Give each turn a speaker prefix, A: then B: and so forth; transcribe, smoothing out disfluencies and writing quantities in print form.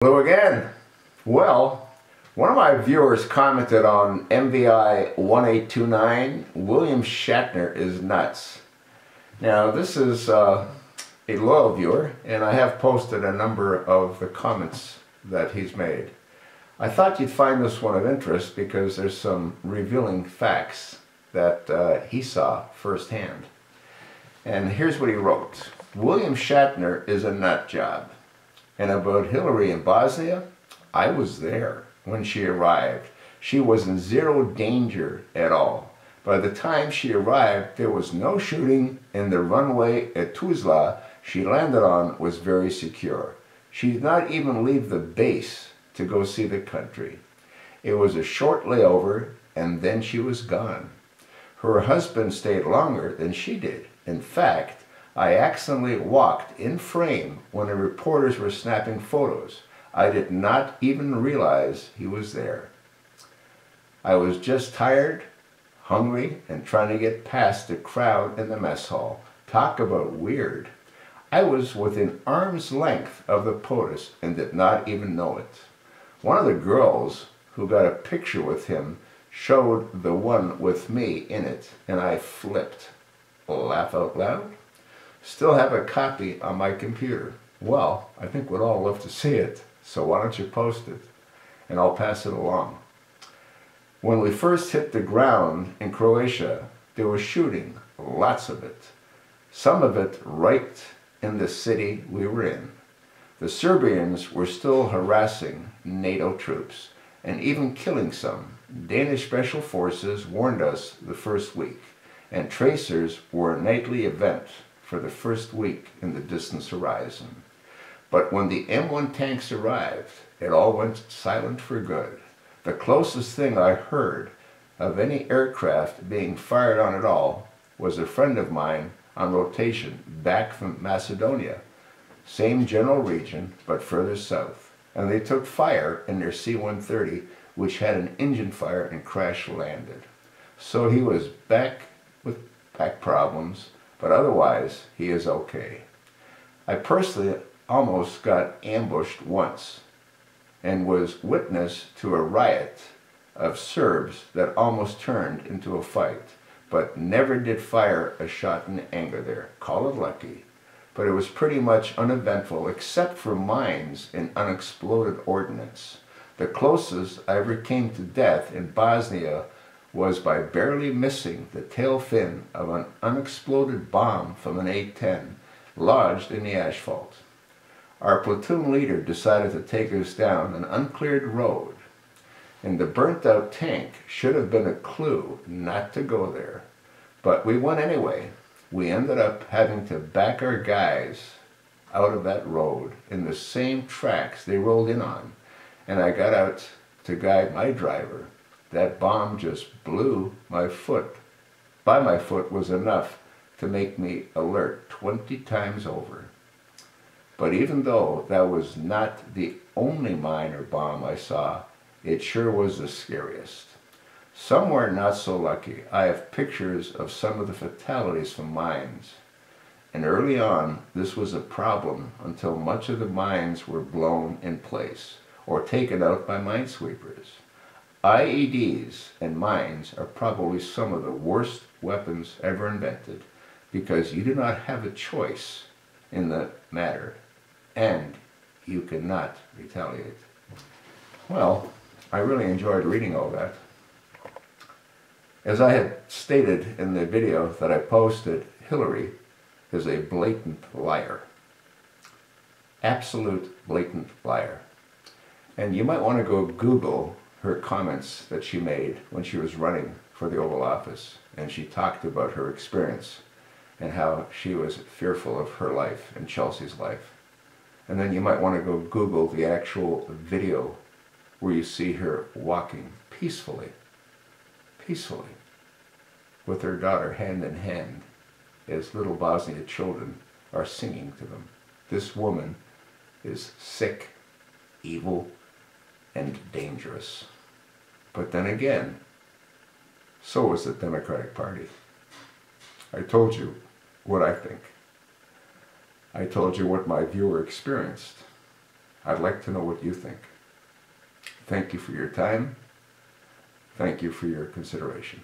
A: Hello again. Well, one of my viewers commented on MVI 1829, William Schatner is nuts. Now this is a loyal viewer, and I have posted a number of the comments that he's made. I thought you'd find this one of interest because there's some revealing facts that he saw firsthand. And here's what he wrote. William Schatner is a nut job. And about Hillary in Bosnia, I was there when she arrived. She was in zero danger at all. By the time she arrived, there was no shooting, and the runway at Tuzla she landed on was very secure. She did not even leave the base to go see the country. It was a short layover, and then she was gone. Her husband stayed longer than she did. In fact, I accidentally walked in frame when the reporters were snapping photos. I did not even realize he was there. I was just tired, hungry, and trying to get past the crowd in the mess hall. Talk about weird. I was within arm's length of the POTUS and did not even know it. One of the girls who got a picture with him showed the one with me in it, and I flipped. Laugh out loud? Still have a copy on my computer. Well, I think we'd all love to see it, so why don't you post it, and I'll pass it along. When we first hit the ground in Croatia, there was shooting, lots of it. Some of it right in the city we were in. The Serbians were still harassing NATO troops, and even killing some. Danish Special Forces warned us the first week, and tracers were a nightly event for the first week in the distance horizon. But when the M1 tanks arrived, it all went silent for good. The closest thing I heard of any aircraft being fired on at all was a friend of mine on rotation back from Macedonia, same general region but further south, and they took fire in their C-130, which had an engine fire and crash landed. So he was back with back problems, but otherwise, he is okay. I personally almost got ambushed once and was witness to a riot of Serbs that almost turned into a fight, but never did fire a shot in anger there. Call it lucky. But it was pretty much uneventful except for mines and unexploded ordnance. The closest I ever came to death in Bosnia was by barely missing the tail fin of an unexploded bomb from an A-10 lodged in the asphalt. Our platoon leader decided to take us down an uncleared road, and the burnt-out tank should have been a clue not to go there. But we went anyway. We ended up having to back our guys out of that road in the same tracks they rolled in on, and I got out to guide my driver. That bomb just blew my foot. By my foot was enough to make me alert 20 times over. But even though that was not the only mine or bomb I saw, it sure was the scariest. Some were not so lucky. I have pictures of some of the fatalities from mines. And early on, this was a problem until much of the mines were blown in place or taken out by minesweepers. IEDs and mines are probably some of the worst weapons ever invented because you do not have a choice in the matter and you cannot retaliate. Well, I really enjoyed reading all that. As I had stated in the video that I posted, Hillary is a blatant liar. Absolute blatant liar. And you might want to go Google her comments that she made when she was running for the Oval Office, and she talked about her experience and how she was fearful of her life and Chelsea's life. And then you might want to go Google the actual video where you see her walking peacefully with her daughter hand in hand as little Bosnia children are singing to them. This woman is sick, evil, and dangerous. But then again, so was the Democratic Party. I told you what I think. I told you what my viewer experienced. I'd like to know what you think. Thank you for your time. Thank you for your consideration.